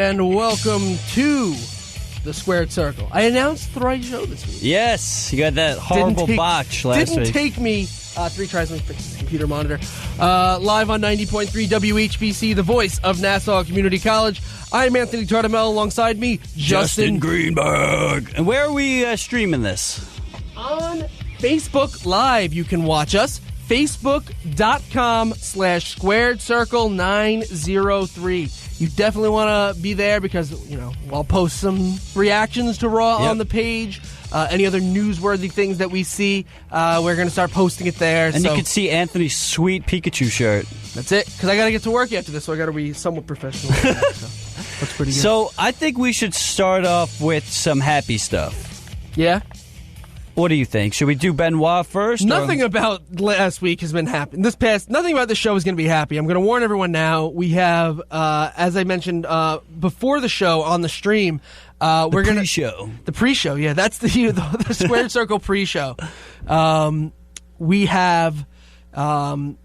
and welcome to the Squared Circle. I announced the right show this week. Yes, you got that horrible botch last week. Didn't take me 3 tries to fix this computer monitor. Live on 90.3 WHBC, the voice of Nassau Community College. I'm Anthony Tardamel, alongside me, Justin Greenberg. And where are we streaming this? On Facebook Live, you can watch us. Facebook.com/Squared Circle 903. You definitely want to be there because, I'll post some reactions to Raw on the page. Any other newsworthy things that we see, we're going to start posting it there. And you can see Anthony's sweet Pikachu shirt. That's it, because I got to get to work after this, so I got to be somewhat professional. So that's pretty good. So I think we should start off with some happy stuff. Yeah? What do you think? Should we do Benoit first? Nothing about last week has been happy. Nothing about this show is going to be happy. I'm going to warn everyone now. We have, as I mentioned before the show on the stream, we're going to pre-show. The pre-show, yeah, that's the Squared Circle pre-show. We have the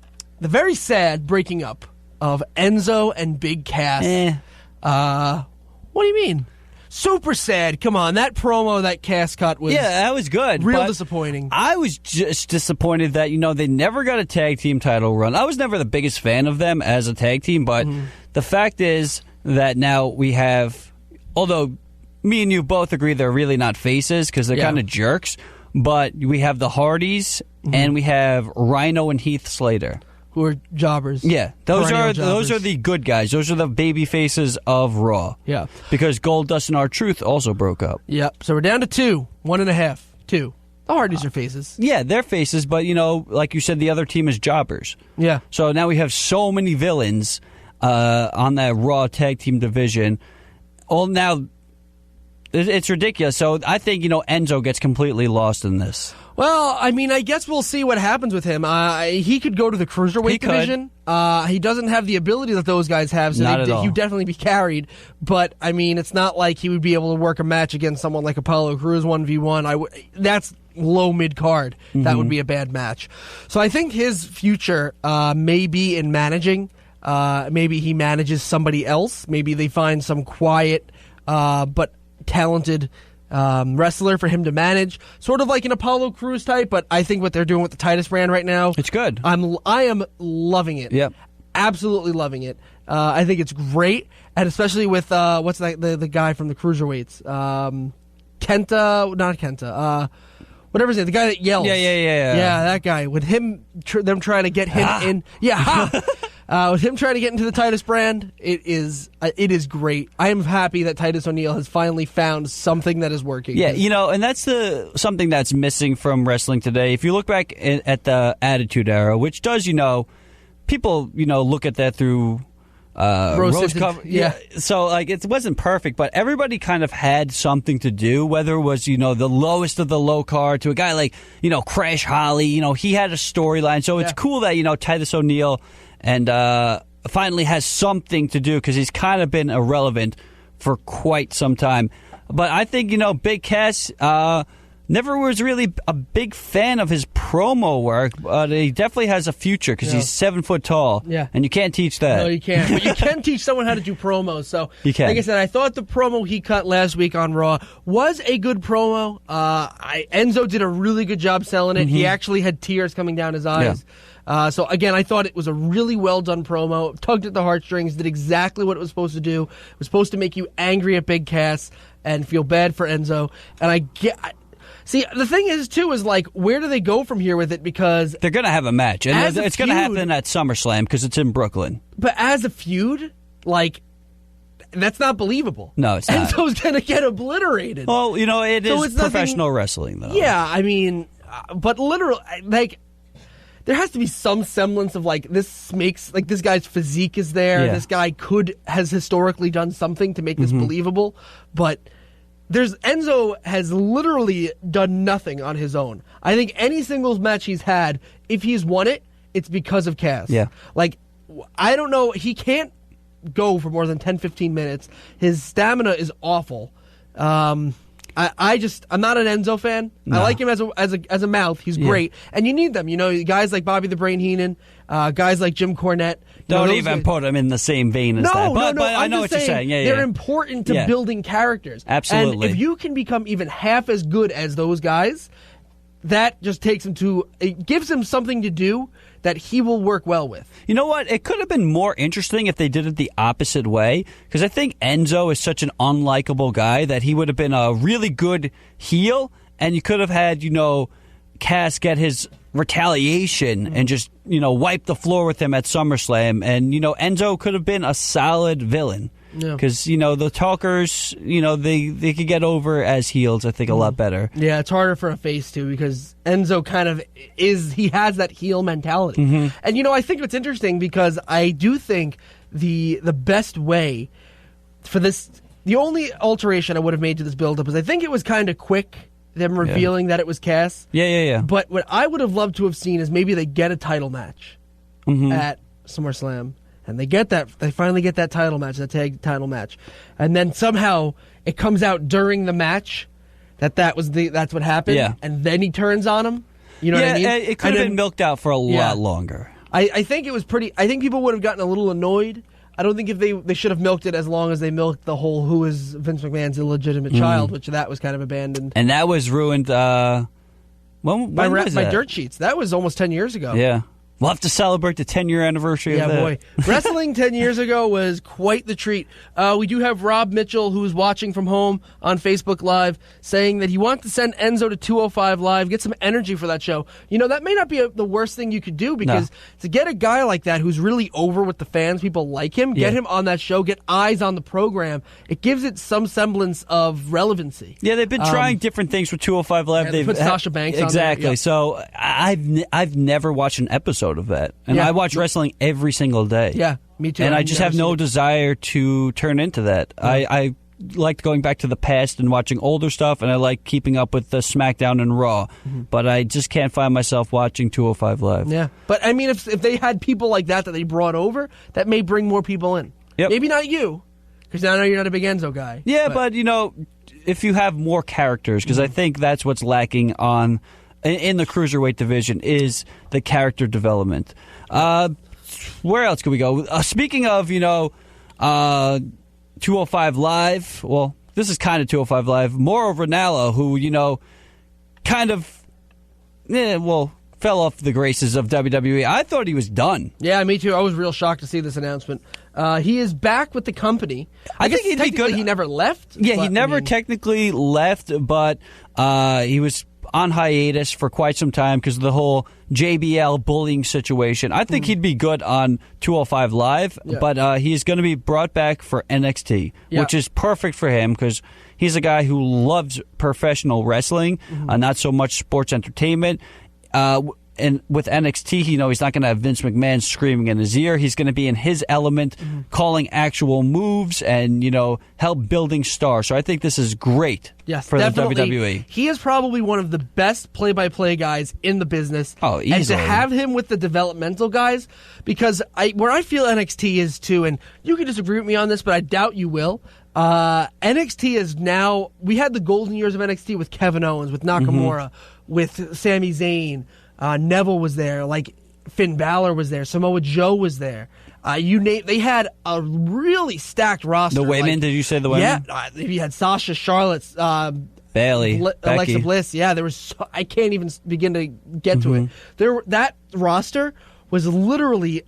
very sad breaking up of Enzo and Big Cass. What do you mean? Super sad. Come on, that promo that Cass cut was that was good. Real disappointing. I was just disappointed that they never got a tag team title run. I was never the biggest fan of them as a tag team, but the fact is that now we have, although me and you both agree they're really not faces because they're kind of jerks, but we have the Hardys and we have Rhino and Heath Slater. Who are jobbers. Yeah, those are the good guys. Those are the baby faces of Raw. Yeah. Because Goldust and R-Truth also broke up. Yep. So we're down to 2. 1.5. 2. The Hardys are faces. Yeah, they're faces, but, like you said, the other team is jobbers. Yeah. So now we have so many villains on that Raw tag team division. Well, now, it's ridiculous. So I think, Enzo gets completely lost in this. Well, I guess we'll see what happens with him. He could go to the cruiserweight division. He doesn't have the ability that those guys have, so he would definitely be carried. But, it's not like he would be able to work a match against someone like Apollo Crews 1v1. That's low mid-card. That would be a bad match. So I think his future may be in managing. Maybe he manages somebody else. Maybe they find some quiet but talented wrestler for him to manage, sort of like an Apollo Crews type, but I think what they're doing with the Titus brand right now, it's good. I am loving it. Yep, absolutely loving it. I think it's great, and especially with what's that, the guy from the cruiserweights, not Kenta, whatever his name, the guy that yells. Yeah, that guy. With him, them trying to get him in. With him trying to get into the Titus brand, it is great. I am happy that Titus O'Neil has finally found something that is working. Yeah, and that's something that's missing from wrestling today. If you look back at the Attitude Era, which does, people, look at that through rose cover. Yeah. So, it wasn't perfect, but everybody kind of had something to do, whether it was, the lowest of the low card to a guy like, Crash Holly. He had a storyline. So it's cool that, Titus O'Neil and finally has something to do because he's kind of been irrelevant for quite some time. But I think, Big Cass never was really a big fan of his promo work, but he definitely has a future because he's 7 foot tall. Yeah. And you can't teach that. No, you can't. But you can teach someone how to do promos. So, you can. Like I said, I thought the promo he cut last week on Raw was a good promo. Enzo did a really good job selling it. He actually had tears coming down his eyes. Yeah. So, again, I thought it was a really well-done promo. Tugged at the heartstrings, did exactly what it was supposed to do. It was supposed to make you angry at Big Cass and feel bad for Enzo. And see, the thing is, too, is where do they go from here with it? Because they're going to have a match. And it's going to happen at SummerSlam because it's in Brooklyn. But as a feud, that's not believable. No, it's not. Enzo's going to get obliterated. Well, it is professional wrestling, though. Yeah, but literally, there has to be some semblance of this makes this guy's physique is there. Yeah. This guy has historically done something to make this believable, but Enzo has literally done nothing on his own. I think any singles match he's had, if he's won it, it's because of Cass. Yeah. I don't know, he can't go for more than 10-15 minutes. His stamina is awful. I'm not an Enzo fan. No. I like him as a mouth. He's great, and you need them. Guys like Bobby the Brain Heenan, guys like Jim Cornette. Don't even put him in the same vein as that. But I know what you're saying. Yeah, they're important to building characters. Absolutely. And if you can become even half as good as those guys, that just takes him it gives him something to do that he will work well with. You know what? It could have been more interesting if they did it the opposite way, because I think Enzo is such an unlikable guy that he would have been a really good heel, and you could have had, Cass get his retaliation and just, wipe the floor with him at SummerSlam, and, Enzo could have been a solid villain. Because, the talkers, they could get over as heels, I think, a lot better. Yeah, it's harder for a face, too, because Enzo kind of he has that heel mentality. Mm-hmm. And, I think it's interesting because I do think the best way for this, the only alteration I would have made to this build-up is I think it was kind of quick, them revealing that it was Cass. Yeah. But what I would have loved to have seen is maybe they get a title match at SummerSlam. And they finally get that title match, that tag title match. And then somehow it comes out during the match that's what happened. Yeah. And then he turns on him. You know what I mean? It could have been milked out for a lot longer. I think it was I think people would have gotten a little annoyed. I don't think if they should have milked it as long as they milked the whole who is Vince McMahon's illegitimate child, which that was kind of abandoned. And that was ruined when was that? Dirt Sheets. That was almost 10 years ago. Yeah. We'll have to celebrate the 10-year anniversary of that. Yeah, boy. Wrestling 10 years ago was quite the treat. We do have Rob Mitchell, who's watching from home on Facebook Live, saying that he wants to send Enzo to 205 Live, get some energy for that show. That may not be the worst thing you could do, because to get a guy like that who's really over with the fans, people like him, get him on that show, get eyes on the program, it gives it some semblance of relevancy. Yeah, they've been trying different things with 205 Live. They've put Sasha Banks on there. Exactly. So I've never watched an episode of that, and I watch wrestling every single day. Yeah, me too. And I just have no desire to turn into that. I liked going back to the past and watching older stuff, and I like keeping up with the SmackDown and Raw, but I just can't find myself watching 205 Live. Yeah, but I mean, if they had people like that they brought over, that may bring more people in. Yep. Maybe not you, because I know you're not a big Enzo guy. Yeah, but if you have more characters, because I think that's what's lacking in the cruiserweight division is the character development. Where else could we go? Speaking of, 205 Live, well, this is kind of 205 Live. Mauro Ranallo, who, kind of, fell off the graces of WWE. I thought he was done. Yeah, me too. I was real shocked to see this announcement. He is back with the company. I think he'd be good. He never left. Yeah, he never technically left, but he was on hiatus for quite some time because of the whole JBL bullying situation. I think he'd be good on 205 Live, but he's going to be brought back for NXT, which is perfect for him because he's a guy who loves professional wrestling, not so much sports entertainment. And with NXT, he's not going to have Vince McMahon screaming in his ear. He's going to be in his element, calling actual moves and, help building stars. So I think this is great for definitely. The WWE. He is probably one of the best play-by-play guys in the business. Oh, easily. And to have him with the developmental guys, because where I feel NXT is too, and you can disagree with me on this, but I doubt you will, NXT is now, we had the golden years of NXT with Kevin Owens, with Nakamura, with Sami Zayn, Neville was there, like Finn Balor was there, Samoa Joe was there. They had a really stacked roster. The women, did you say the women? Yeah, you had Sasha, Charlotte, Bailey, Alexa Bliss. Yeah, there was. I can't even begin to get to it. That roster was literally,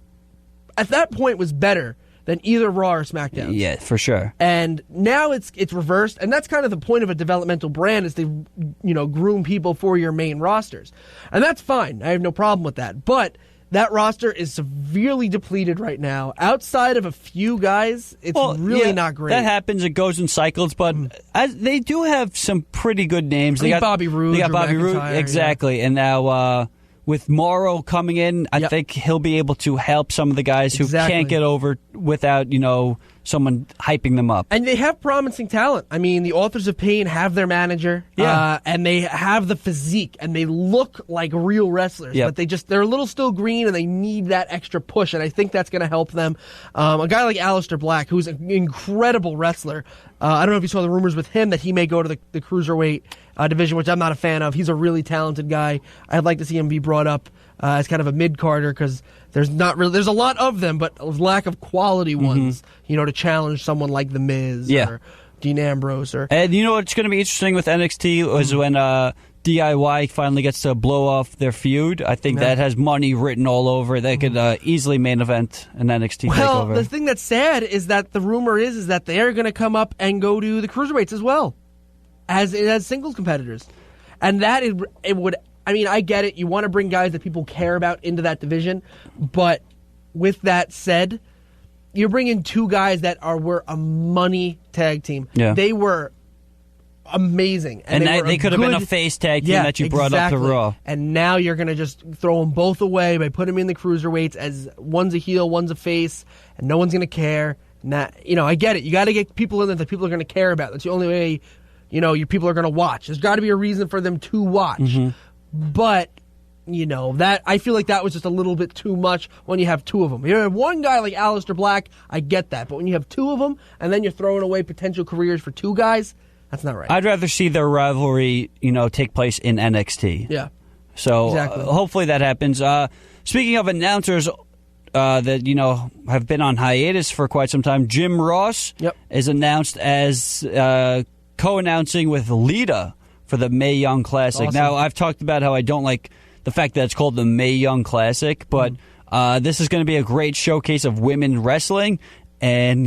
at that point, was better than either Raw or SmackDown. Yeah, for sure. And now it's reversed, and that's kind of the point of a developmental brand is to groom people for your main rosters, and that's fine. I have no problem with that. But that roster is severely depleted right now. Outside of a few guys, it's really not great. That happens. It goes in cycles, but they do have some pretty good names. They got Bobby Roode. They got Bobby Roode, exactly, and now with Morrow coming in, I think he'll be able to help some of the guys who can't get over without, someone hyping them up. And they have promising talent. I mean, the Authors of Pain have their manager, and they have the physique, and they look like real wrestlers, but they're a little still green, and they need that extra push, and I think that's going to help them. A guy like Aleister Black, who's an incredible wrestler, I don't know if you saw the rumors with him that he may go to the Cruiserweight division, which I'm not a fan of. He's a really talented guy. I'd like to see him be brought up as kind of a mid-carder because there's a lot of them, but a lack of quality ones, to challenge someone like The Miz or Dean Ambrose. And what's going to be interesting with NXT is when DIY finally gets to blow off their feud. I think that has money written all over. They could easily main event an NXT takeover. Well, the thing that's sad is that the rumor is that they're going to come up and go to the Cruiserweights as well as singles competitors. And that it would... I mean, I get it. You want to bring guys that people care about into that division. But with that said, you're bringing two guys that were a money tag team. Yeah. They were amazing. And they could have been a face tag team that you brought up to Raw. And now you're going to just throw them both away by putting them in the Cruiserweights as one's a heel, one's a face, and no one's going to care. I get it. You got to get people in there that people are going to care about. That's the only way, your people are going to watch. There's got to be a reason for them to watch. Mm-hmm. But, that I feel like that was just a little bit too much when you have two of them. You have one guy like Aleister Black, I get that. But when you have two of them, and then you're throwing away potential careers for two guys, that's not right. I'd rather see their rivalry, take place in NXT. Yeah. So hopefully that happens. Speaking of announcers that, have been on hiatus for quite some time, Jim Ross is announced as co-announcing with Lita for the Mae Young Classic. Awesome. Now, I've talked about how I don't like the fact that it's called the Mae Young Classic, but this is going to be a great showcase of women wrestling, and,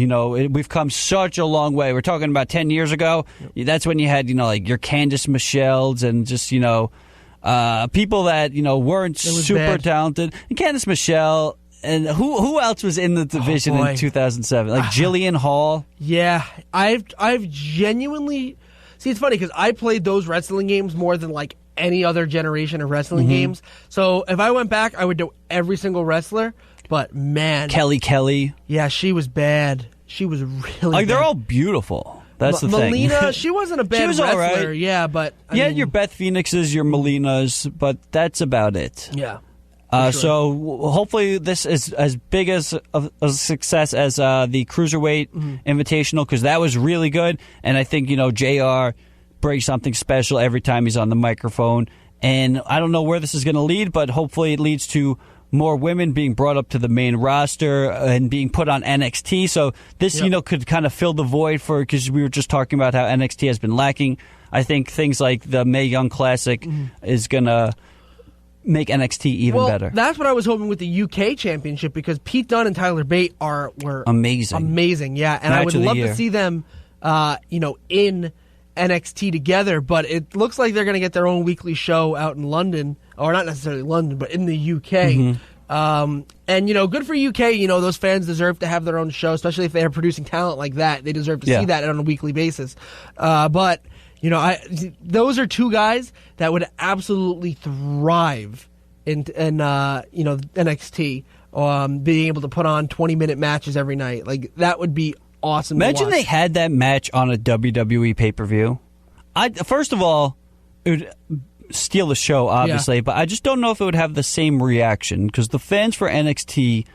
we've come such a long way. We're talking about 10 years ago. That's when you had, like your Candice Michelles and just, people that, weren't super talented. And Candice Michelle, and who else was in the division in 2007? Like Jillian Hall? Yeah, I've genuinely... See, it's funny because I played those wrestling games more than like any other generation of wrestling games. So if I went back, I would do every single wrestler. But man, Kelly, yeah, she was bad. She was really like they're all beautiful. That's the thing. Melina, she wasn't a bad wrestler. All right. Yeah, but I mean, your Beth Phoenixes, your Melinas, but that's about it. Yeah. Sure. So hopefully this is as big as a success as the Cruiserweight Invitational, because that was really good. And I think, JR brings something special every time he's on the microphone. And I don't know where this is going to lead, but hopefully it leads to more women being brought up to the main roster and being put on NXT. So this, could kind of fill the void because we were just talking about how NXT has been lacking. I think things like the Mae Young Classic is going to make NXT even better. That's what I was hoping with the UK Championship, because Pete Dunne and Tyler Bate were amazing, yeah. And I would love to see them, in NXT together. But it looks like they're going to get their own weekly show out in London, or not necessarily London, but in the UK. And good for UK. Those fans deserve to have their own show, especially if they are producing talent like that. They deserve to see that on a weekly basis. But those are two guys that would absolutely thrive in NXT, being able to put on 20-minute matches every night. Like, that would be awesome. Imagine they had that match on a WWE pay-per-view. First of all, it would steal the show, obviously, but I just don't know if it would have the same reaction, because the fans for NXT,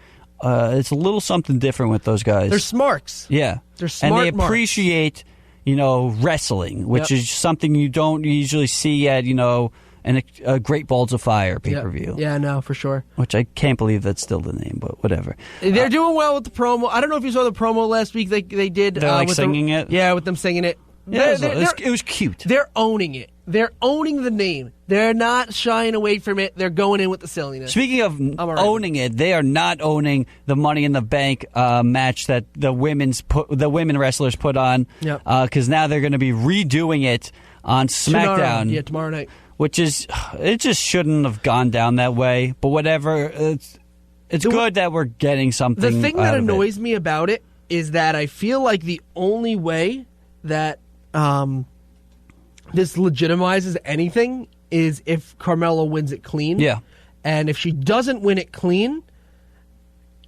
it's a little something different with those guys. They're smarks. Yeah. They're smart, and they appreciate wrestling, which is something you don't usually see at, a Great Balls of Fire pay-per-view. Yeah, no, for sure. Which I can't believe that's still the name, but whatever. They're doing well with the promo. I don't know if you saw the promo last week they did. They're singing it? Yeah, with them singing it. Yeah, it was cute. They're owning it. They're owning the name. They're not shying away from it. They're going in with the silliness. Speaking of owning it, they are not owning the Money in the Bank match that the women wrestlers put on. Because now they're going to be redoing it on SmackDown. Tomorrow night. Which is, it just shouldn't have gone down that way. But whatever, it's good that we're getting something. The thing that annoys me about it is that I feel like the only way that this legitimizes anything is if Carmelo wins it clean. Yeah. And if she doesn't win it clean,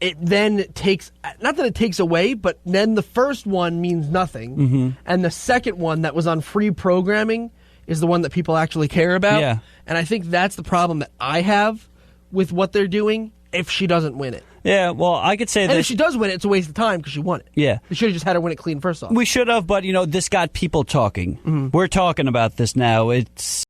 it then takes, not that it takes away, but then the first one means nothing. Mm-hmm. And the second one that was on free programming is the one that people actually care about. Yeah. And I think that's the problem that I have with what they're doing if she doesn't win it. Yeah, well, I could say that. And if she does win it, it's a waste of time because she won it. Yeah. We should have just had her win it clean first off. We should have, but, this got people talking. Mm-hmm. We're talking about this now. It's